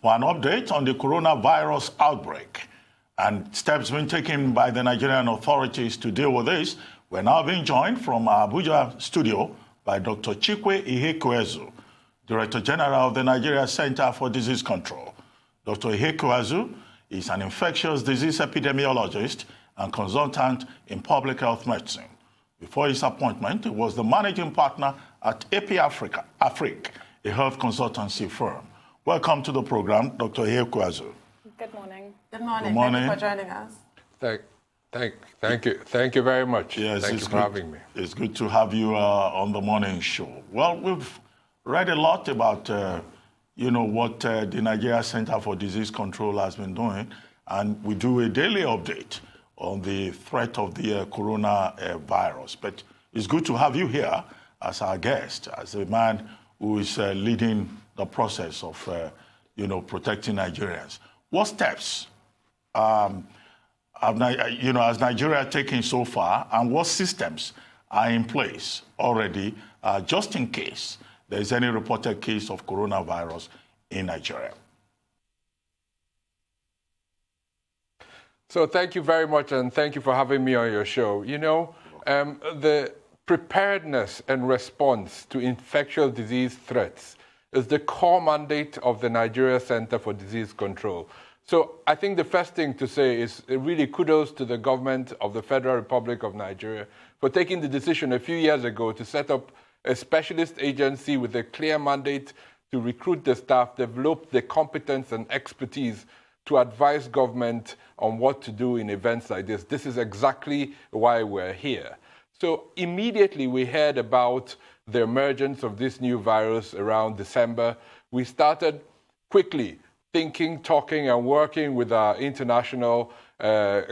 for an update on the coronavirus outbreak and steps being taken by the Nigerian authorities to deal with this. We're now being joined from our Abuja studio by Dr. CHIKWE IHEAKWEAZU, Director General of the Nigeria Center for Disease Control. Dr. IHEAKWEAZU is an infectious disease epidemiologist and consultant in public health medicine. Before his appointment, he was the managing partner at AP Africa, a health consultancy firm. Welcome to the program, Dr. IHEAKWEAZU. Good morning. Good morning. Good morning. Thank you for joining us. Thank you very much. Yes, thank you for having me. It's good to have you on the morning show. Well, we've read a lot about, what the Nigeria Center for Disease Control has been doing, and we do a daily update on the threat of the coronavirus. But it's good to have you here as our guest, as a man who is leading the process of, protecting Nigerians. What steps has Nigeria taken so far, and what systems are in place already, just in case there's any reported case of coronavirus in Nigeria? So thank you very much, and thank you for having me on your show. The preparedness and response to infectious disease threats is the core mandate of the Nigeria Center for Disease Control. So I think the first thing to say is really kudos to the government of the Federal Republic of Nigeria for taking the decision a few years ago to set up a specialist agency with a clear mandate to recruit the staff, develop the competence and expertise to advise government on what to do in events like this. This is exactly why we're here. So immediately we heard about the emergence of this new virus around December. We started quickly thinking, talking, and working with our international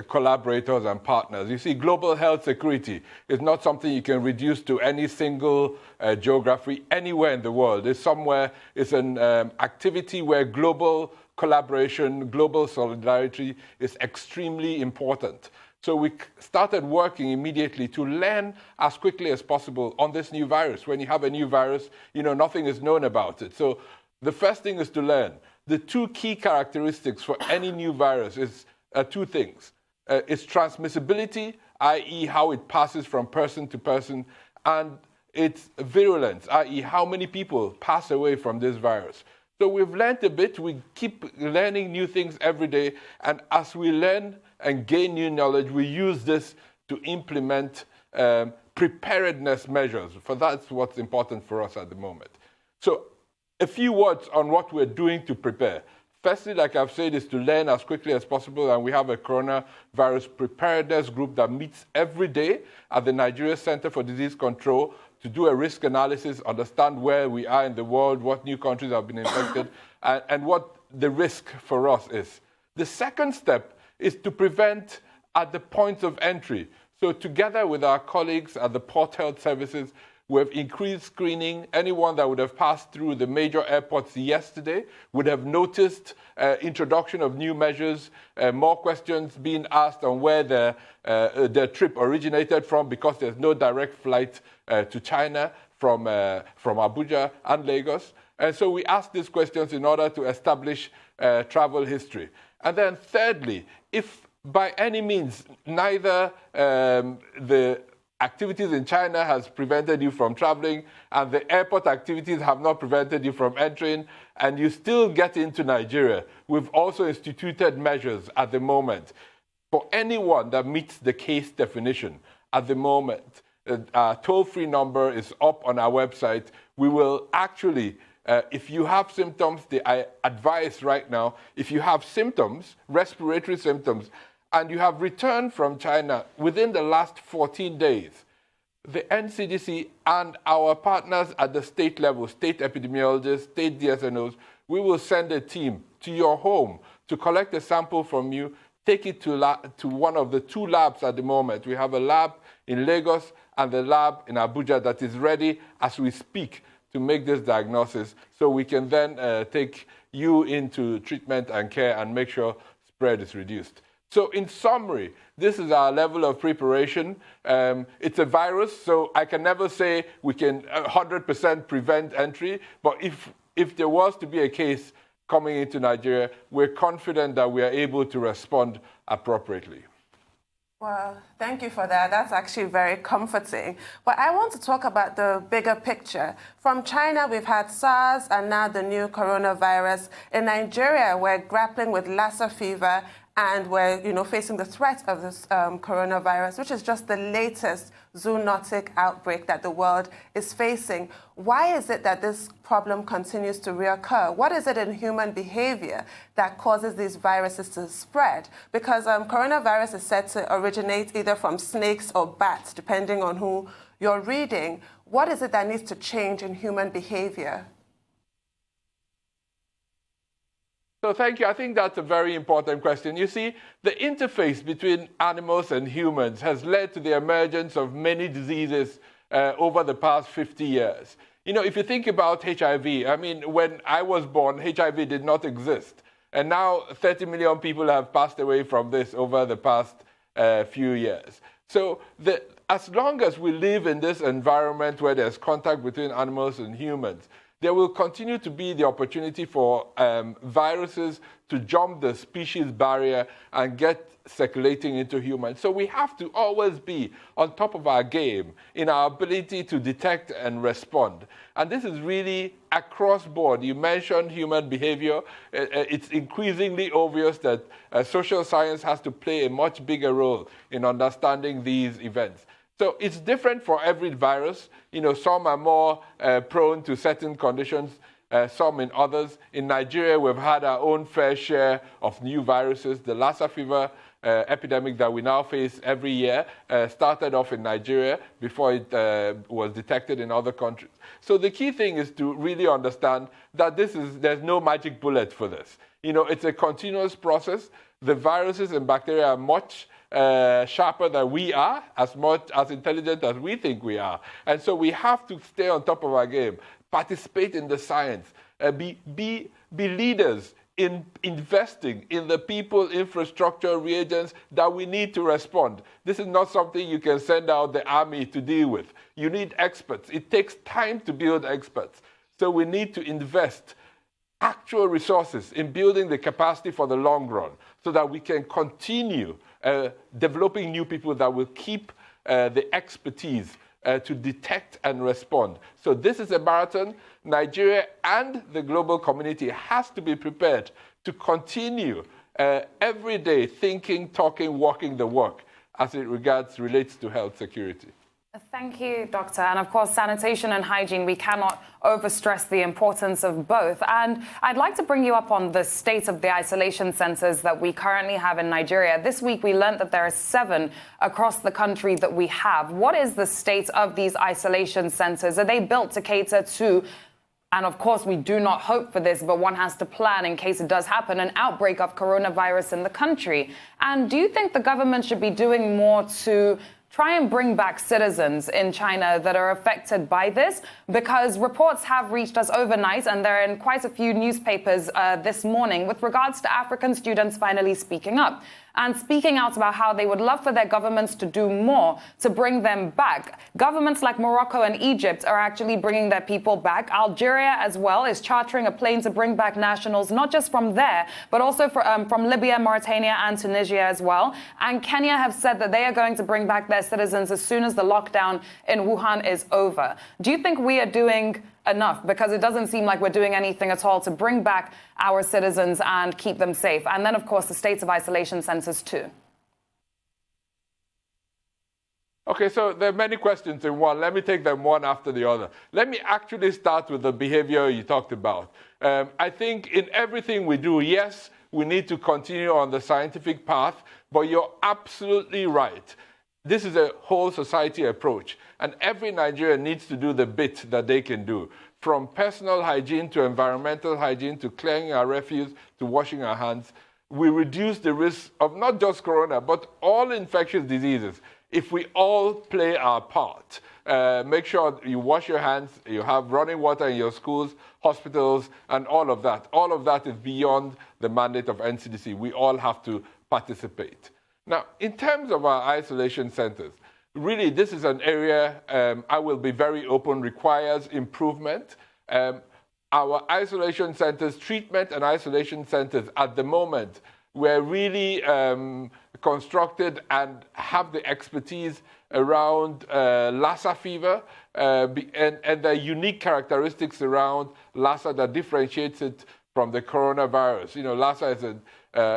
collaborators and partners. You see, global health security is not something you can reduce to any single geography anywhere in the world. It's an activity where global collaboration, global solidarity is extremely important. So we started working immediately to learn as quickly as possible on this new virus. When you have a new virus, nothing is known about it. So the first thing is to learn. The two key characteristics for any new virus is two things. Its transmissibility, i.e. how it passes from person to person, and its virulence, i.e. how many people pass away from this virus. So we've learned a bit. We keep learning new things every day. And as we learn and gain new knowledge, we use this to implement preparedness measures. For that's what's important for us at the moment. So a few words on what we're doing to prepare. Firstly, like I've said, is to learn as quickly as possible. And we have a coronavirus preparedness group that meets every day at the Nigeria Center for Disease Control to do a risk analysis, understand where we are in the world, what new countries have been infected, and what the risk for us is. The second step is to prevent at the points of entry. So together with our colleagues at the Port Health Services, we have increased screening. Anyone that would have passed through the major airports yesterday would have noticed introduction of new measures, more questions being asked on where their trip originated from, because there's no direct flight to China from Abuja and Lagos. And so we ask these questions in order to establish travel history. And then thirdly, if by any means neither the activities in China has prevented you from traveling, and the airport activities have not prevented you from entering, and you still get into Nigeria, we've also instituted measures at the moment. For anyone that meets the case definition at the moment, our toll-free number is up on our website. We will actually, if you have symptoms, I advise right now, if you have symptoms, respiratory symptoms, and you have returned from China within the last 14 days, the NCDC and our partners at the state level, state epidemiologists, state DSNOs, we will send a team to your home to collect a sample from you, take it to one of the two labs at the moment. We have a lab in Lagos and the lab in Abuja that is ready as we speak to make this diagnosis, so we can then take you into treatment and care and make sure spread is reduced. So in summary, this is our level of preparation. It's a virus, so I can never say we can 100% prevent entry, but if there was to be a case, coming into Nigeria, we're confident that we are able to respond appropriately. Well, thank you for that. That's actually very comforting. But I want to talk about the bigger picture. From China, we've had SARS and now the new coronavirus. In Nigeria, we're grappling with Lassa fever and we're, facing the threat of this coronavirus, which is just the latest zoonotic outbreak that the world is facing. Why is it that this problem continues to reoccur? What is it in human behavior that causes these viruses to spread? Because coronavirus is said to originate either from snakes or bats, depending on who you're reading. What is it that needs to change in human behavior? So thank you. I think that's a very important question. You see, the interface between animals and humans has led to the emergence of many diseases over the past 50 years. If you think about HIV, I mean, when I was born, HIV did not exist. And now 30 million people have passed away from this over the past few years. So as long as we live in this environment where there's contact between animals and humans, there will continue to be the opportunity for viruses to jump the species barrier and get circulating into humans. So we have to always be on top of our game in our ability to detect and respond. And this is really across board. You mentioned human behavior. It's increasingly obvious that social science has to play a much bigger role in understanding these events. So it's different for every virus. Some are more prone to certain conditions, some in others. In Nigeria, we've had our own fair share of new viruses. The Lassa fever epidemic that we now face every year started off in Nigeria before it was detected in other countries. So the key thing is to really understand that there's no magic bullet for this. It's a continuous process. The viruses and bacteria are much sharper than we are, as much as intelligent as we think we are. And so we have to stay on top of our game, participate in the science, be leaders in investing in the people, infrastructure, reagents that we need to respond. This is not something you can send out the army to deal with. You need experts. It takes time to build experts. So we need to invest actual resources in building the capacity for the long run so that we can continue developing new people that will keep the expertise to detect and respond. So this is a marathon. Nigeria and the global community has to be prepared to continue every day thinking, talking, walking the walk as it relates to health security. Thank you, Doctor. And of course, sanitation and hygiene, we cannot overstress the importance of both. And I'd like to bring you up on the state of the isolation centers that we currently have in Nigeria. This week, we learned that there are 7 across the country that we have. What is the state of these isolation centers? Are they built to cater to, and of course, we do not hope for this, but one has to plan in case it does happen, an outbreak of coronavirus in the country? And do you think the government should be doing more to try and bring back citizens in China that are affected by this? Because reports have reached us overnight, and they're in quite a few newspapers this morning, with regards to African students finally speaking up and speaking out about how they would love for their governments to do more to bring them back. Governments like Morocco and Egypt are actually bringing their people back. Algeria as well is chartering a plane to bring back nationals, not just from there, but also from Libya, Mauritania, and Tunisia as well. And Kenya have said that they are going to bring back their citizens as soon as the lockdown in Wuhan is over. Do you think we are doing enough? Because it doesn't seem like we're doing anything at all to bring back our citizens and keep them safe. And then, of course, the states of isolation centers too. Okay, so there are many questions in one. Let me take them one after the other. Let me actually start with the behavior you talked about. I think in everything we do, yes, we need to continue on the scientific path, but you're absolutely right. This is a whole society approach, and every Nigerian needs to do the bit that they can do, from personal hygiene to environmental hygiene to clearing our refuse to washing our hands. We reduce the risk of not just corona, but all infectious diseases if we all play our part. Make sure you wash your hands, you have running water in your schools, hospitals, and all of that. All of that is beyond the mandate of NCDC. We all have to participate. Now, in terms of our isolation centers, really this is an area, I will be very open, requires improvement. our isolation centers, treatment and isolation centers at the moment, were really constructed and have the expertise around Lassa fever and the unique characteristics around Lassa that differentiates it from the coronavirus. You know, Lassa is an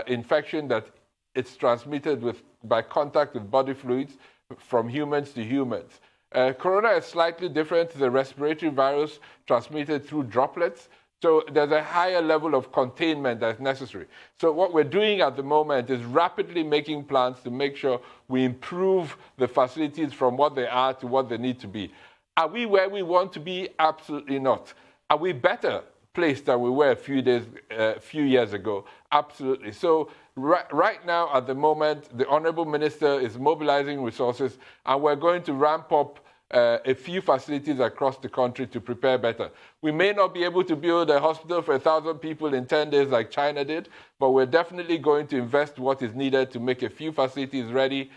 infection that it's transmitted by contact with body fluids from humans to humans. Corona is slightly different. It's a respiratory virus transmitted through droplets. So there's a higher level of containment that's necessary. So what we're doing at the moment is rapidly making plans to make sure we improve the facilities from what they are to what they need to be. Are we where we want to be? Absolutely not. Are we better placed than we were a few years ago? Absolutely. So right now, at the moment, the Honorable Minister is mobilizing resources, and we're going to ramp up a few facilities across the country to prepare better. We may not be able to build a hospital for 1,000 people in 10 days like China did, but we're definitely going to invest what is needed to make a few facilities ready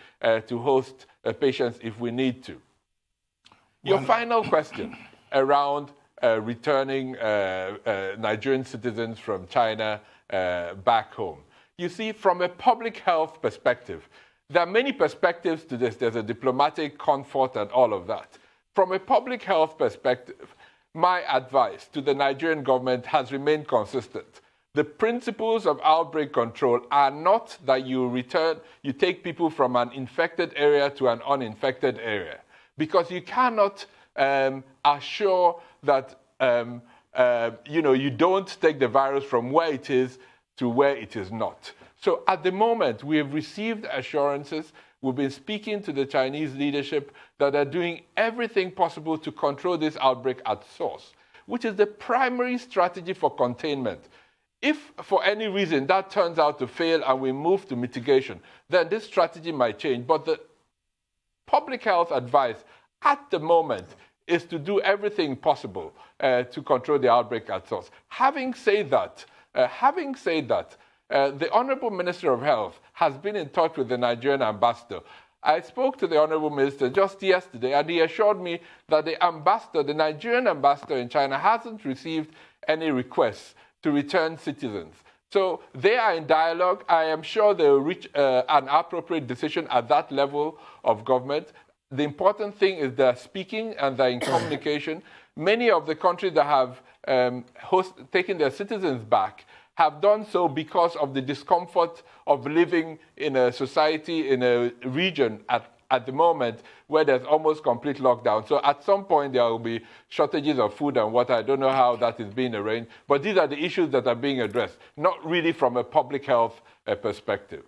to host patients if we need to. Your final question around returning Nigerian citizens from China back home. You see, from a public health perspective, there are many perspectives to this. There's a diplomatic comfort and all of that. From a public health perspective, my advice to the Nigerian government has remained consistent. The principles of outbreak control are not that you take people from an infected area to an uninfected area, because you cannot assure that you don't take the virus from where it is to where it is not. So at the moment, we have received assurances. We've been speaking to the Chinese leadership that are doing everything possible to control this outbreak at source, which is the primary strategy for containment. If for any reason that turns out to fail and we move to mitigation, then this strategy might change. But the public health advice at the moment is to do everything possible to control the outbreak at source. Having said that, the Honorable Minister of Health has been in touch with the Nigerian ambassador. I spoke to the Honorable Minister just yesterday, and he assured me that the Nigerian ambassador in China, hasn't received any requests to return citizens. So they are in dialogue. I am sure they will reach an appropriate decision at that level of government. The important thing is they're speaking and they're in communication. Many of the countries that have taken their citizens back have done so because of the discomfort of living in a society, in a region at the moment where there's almost complete lockdown. So at some point there will be shortages of food and water. I don't know how that is being arranged, but these are the issues that are being addressed, not really from a public health perspective.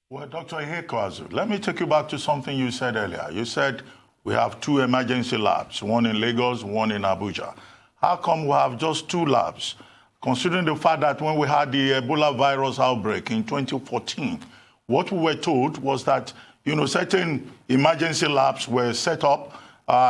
Well, Dr. IHEAKWEAZU, let me take you back to something you said earlier. You said we have 2 emergency labs, one in Lagos, one in Abuja. How come we have just 2 labs? Considering the fact that when we had the Ebola virus outbreak in 2014, what we were told was that, certain emergency labs were set up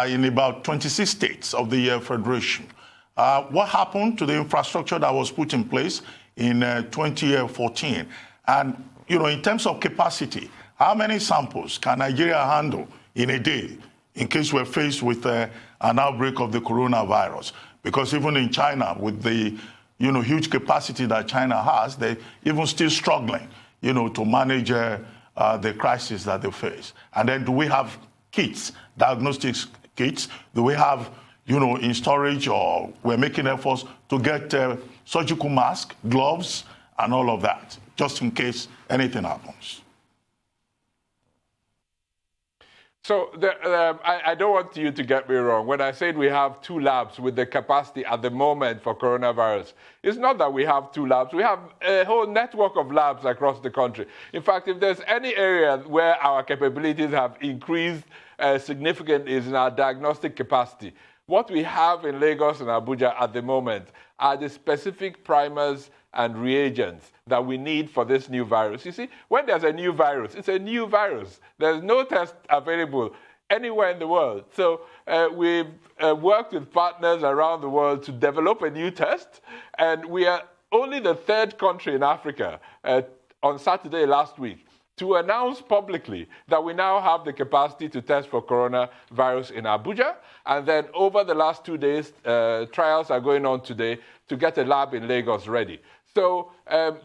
in about 26 states of the Federation. What happened to the infrastructure that was put in place in 2014? And, in terms of capacity, how many samples can Nigeria handle in a day in case we're faced with an outbreak of the coronavirus? Because even in China, with the huge capacity that China has, they're even still struggling, to manage the crisis that they face. And then do we have kits, diagnostics kits? Do we have, in storage, or we're making efforts to get surgical masks, gloves, and all of that, just in case anything happens? So I don't want you to get me wrong. When I said we have 2 labs with the capacity at the moment for coronavirus, it's not that we have 2 labs. We have a whole network of labs across the country. In fact, if there's any area where our capabilities have increased significantly, is in our diagnostic capacity. What we have in Lagos and Abuja at the moment are the specific primers and reagents that we need for this new virus. You see, when there's a new virus, it's a new virus. There's no test available anywhere in the world. So we've worked with partners around the world to develop a new test, and we are only the 3rd country in Africa on Saturday last week to announce publicly that we now have the capacity to test for coronavirus in Abuja. And then over the last 2 days, trials are going on today to get a lab in Lagos ready. So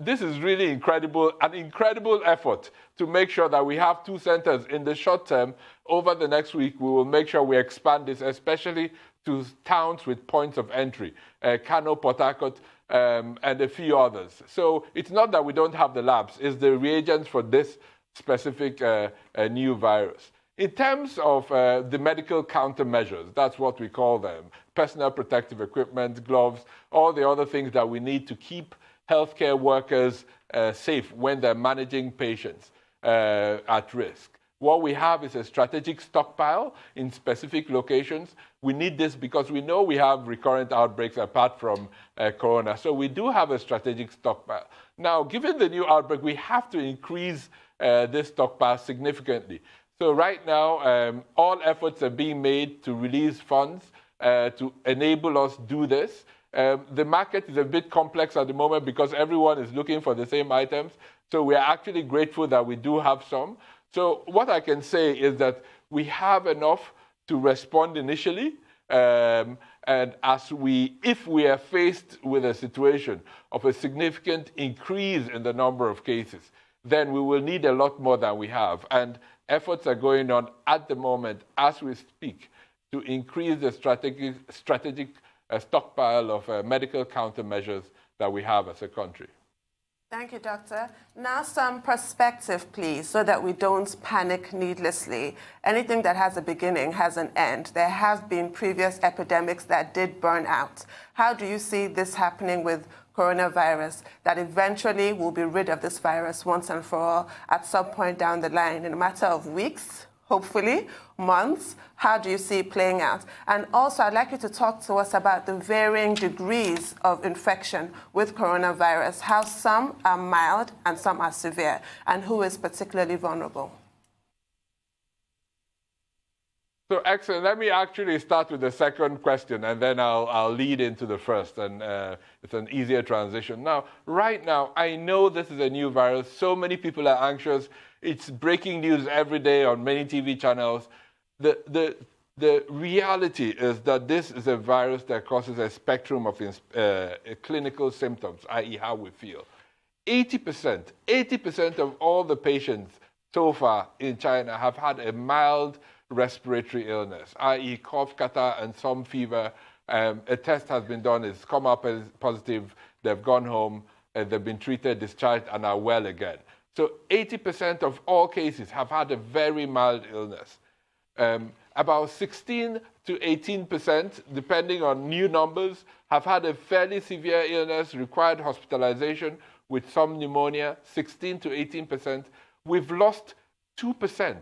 this is really incredible, an incredible effort to make sure that we have 2 centers in the short term. Over the next week, we will make sure we expand this, especially to towns with points of entry, Kano, Port Harcourt, and a few others. So it's not that we don't have the labs, it's the reagents for this specific new virus. In terms of the medical countermeasures, that's what we call them, personal protective equipment, gloves, all the other things that we need to keep healthcare workers safe when they're managing patients at risk. What we have is a strategic stockpile in specific locations. We need this because we know we have recurrent outbreaks apart from corona. So we do have a strategic stockpile. Now, given the new outbreak, we have to increase this stockpile significantly. So right now, all efforts are being made to release funds to enable us to do this. The market is a bit complex at the moment because everyone is looking for the same items. So we are actually grateful that we do have some. So what I can say is that we have enough to respond initially. And if we are faced with a situation of a significant increase in the number of cases, then we will need a lot more than we have. And efforts are going on at the moment as we speak to increase the strategic stockpile of medical countermeasures that we have as a country. Thank you, Doctor. Now some perspective, please, so that we don't panic needlessly. Anything that has a beginning has an end. There have been previous epidemics that did burn out. How do you see this happening with coronavirus, that eventually we'll be rid of this virus once and for all at some point down the line in a matter of weeks, hopefully, months? How do you see it playing out? And also, I'd like you to talk to us about the varying degrees of infection with coronavirus, how some are mild and some are severe, and who is particularly vulnerable. So excellent. Let me actually start with the second question, and then I'll lead into the first, and it's an easier transition. Now, right now, I know this is a new virus. So many people are anxious. It's breaking news every day on many TV channels. The reality is that this is a virus that causes a spectrum of clinical symptoms, i.e. how we feel. 80% of all the patients so far in China have had a mild respiratory illness, i.e. cough, catarrh, and some fever. A test has been done, it's come up as positive, they've gone home, they've been treated, discharged, and are well again. So 80% of all cases have had a very mild illness. About 16 to 18%, depending on new numbers, have had a fairly severe illness, required hospitalization with some pneumonia, 16 to 18%. We've lost 2%.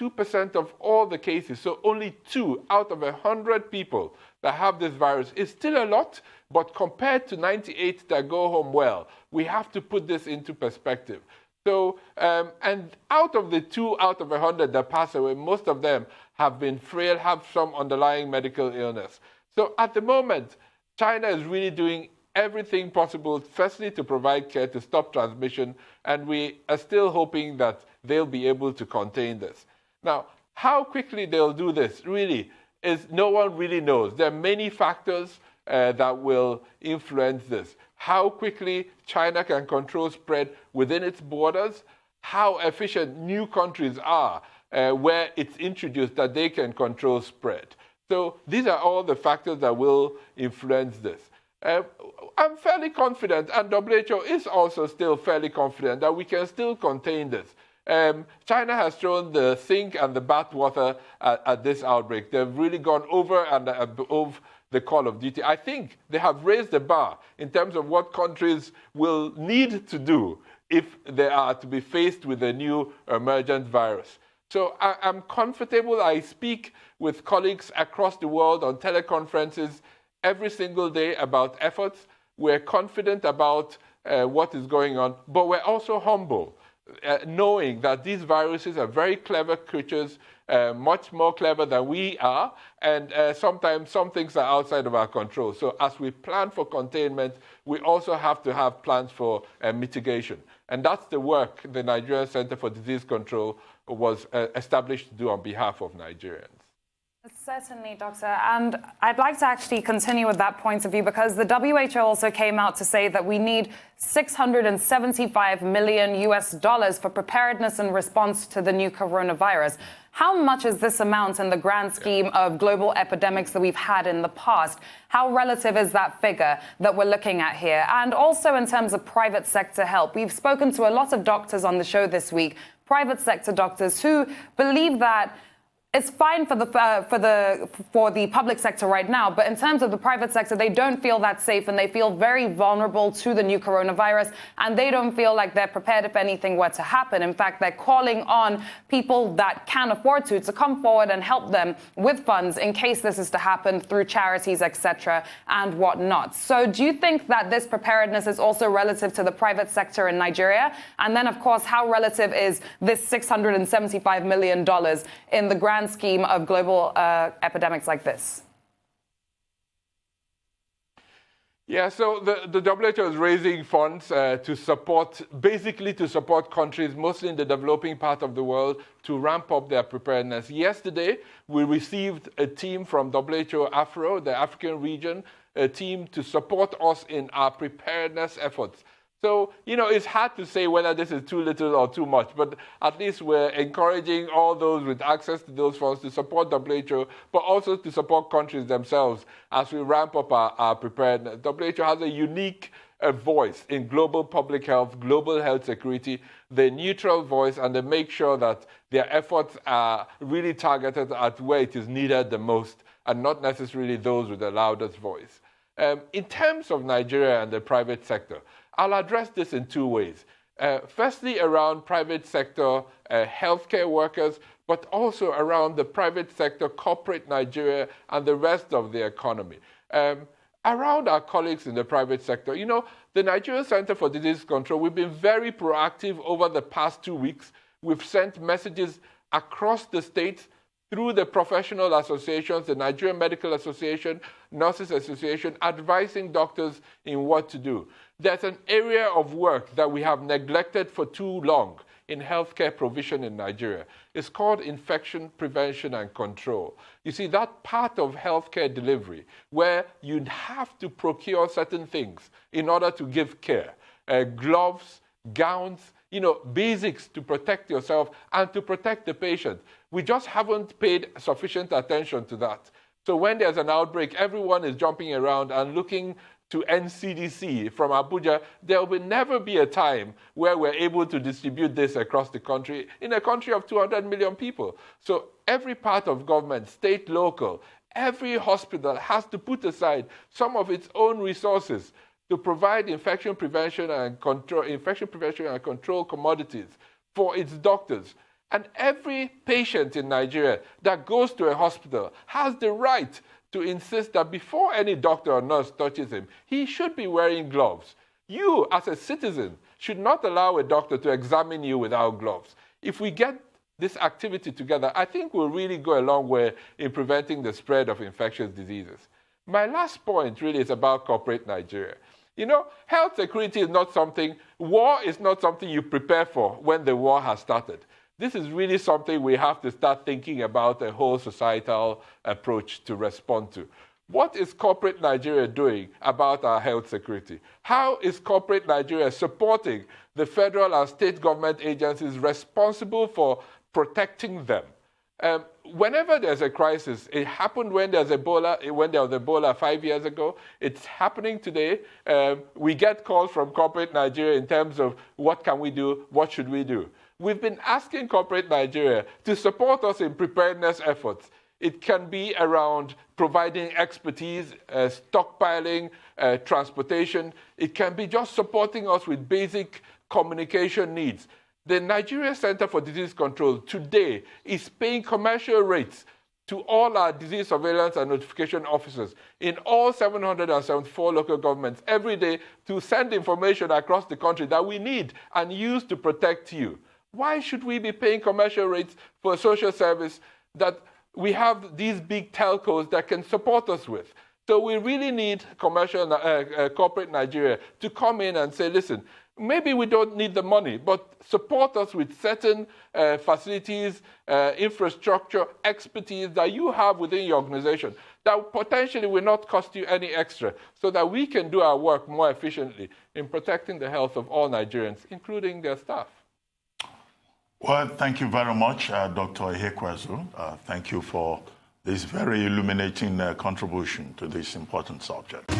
2% of all the cases, so only 2 out of 100 people that have this virus is still a lot, but compared to 98 that go home well, we have to put this into perspective. So, and out of the 2 out of 100 that pass away, most of them have been frail, have some underlying medical illness. So at the moment, China is really doing everything possible, firstly, to provide care to stop transmission, and we are still hoping that they'll be able to contain this. Now, how quickly they'll do this really is no one really knows. There are many factors that will influence this. How quickly China can control spread within its borders, how efficient new countries are where it's introduced that they can control spread. So these are all the factors that will influence this. I'm fairly confident, and WHO is also still fairly confident, that we can still contain this. China has thrown the sink and the bathwater at this outbreak. They've really gone over and above the call of duty. I think they have raised the bar in terms of what countries will need to do if they are to be faced with a new emergent virus. So I'm comfortable. I speak with colleagues across the world on teleconferences every single day about efforts. We're confident about what is going on, but we're also humble. Knowing that these viruses are very clever creatures, much more clever than we are, and sometimes some things are outside of our control. So as we plan for containment, we also have to have plans for mitigation. And that's the work the Nigerian Center for Disease Control was established to do on behalf of Nigerians. Certainly, Doctor. And I'd like to actually continue with that point of view, because the WHO also came out to say that we need $675 million for preparedness and response to the new coronavirus. How much is this amount in the grand scheme of global epidemics that we've had in the past? How relative is that figure that we're looking at here? And also in terms of private sector help, we've spoken to a lot of doctors on the show this week, private sector doctors who believe that it's fine for the public sector right now, but in terms of the private sector, they don't feel that safe, and they feel very vulnerable to the new coronavirus, and they don't feel like they're prepared if anything were to happen. In fact, they're calling on people that can afford to come forward and help them with funds in case this is to happen through charities, etc., and whatnot. So do you think that this preparedness is also relative to the private sector in Nigeria? And then, of course, how relative is this $675 million in the grand scheme of global epidemics like this? Yeah, so the WHO is raising funds to support countries, mostly in the developing part of the world, to ramp up their preparedness. Yesterday, we received a team from WHO Afro, the African region, a team to support us in our preparedness efforts. So, you know, it's hard to say whether this is too little or too much, but at least we're encouraging all those with access to those funds to support WHO, but also to support countries themselves as we ramp up our preparedness. WHO has a unique voice in global public health, global health security, the neutral voice, and they make sure that their efforts are really targeted at where it is needed the most, and not necessarily those with the loudest voice. In terms of Nigeria and the private sector, I'll address this in two ways. Firstly, around private sector healthcare workers, but also around the private sector, corporate Nigeria, and the rest of the economy. Around our colleagues in the private sector, you know, the Nigerian Center for Disease Control, we've been very proactive over the past 2 weeks. We've sent messages across the states through the professional associations, the Nigerian Medical Association, Nurses Association, advising doctors in what to do. There's an area of work that we have neglected for too long in healthcare provision in Nigeria. It's called infection prevention and control. You see, that part of healthcare delivery where you'd have to procure certain things in order to give care, gloves, gowns, you know, basics to protect yourself and to protect the patient. We just haven't paid sufficient attention to that. So when there's an outbreak, everyone is jumping around and looking to NCDC from Abuja. There will never be a time where we're able to distribute this across the country in a country of 200 million people. So every part of government, state, local, every hospital has to put aside some of its own resources to provide infection prevention and control commodities for its doctors. And every patient in Nigeria that goes to a hospital has the right to insist that before any doctor or nurse touches him, he should be wearing gloves. You, as a citizen, should not allow a doctor to examine you without gloves. If we get this activity together, I think we'll really go a long way in preventing the spread of infectious diseases. My last point really is about corporate Nigeria. You know, health security is not something, war is not something you prepare for when the war has started. This is really something we have to start thinking about a whole societal approach to respond to. What is corporate Nigeria doing about our health security? How is corporate Nigeria supporting the federal and state government agencies responsible for protecting them? Whenever there's a crisis, it happened when there was Ebola 5 years ago. It's happening today. We get calls from corporate Nigeria in terms of what can we do, what should we do. We've been asking corporate Nigeria to support us in preparedness efforts. It can be around providing expertise, stockpiling, transportation. It can be just supporting us with basic communication needs. The Nigeria Center for Disease Control today is paying commercial rates to all our disease surveillance and notification officers in all 774 local governments every day to send information across the country that we need and use to protect you. Why should we be paying commercial rates for a social service that we have these big telcos that can support us with? So we really need corporate Nigeria to come in and say, listen, maybe we don't need the money, but support us with certain facilities, infrastructure, expertise that you have within your organization that potentially will not cost you any extra, so that we can do our work more efficiently in protecting the health of all Nigerians, including their staff. Well, thank you very much, Dr. IHEAKWEAZU. Thank you for this very illuminating contribution to this important subject.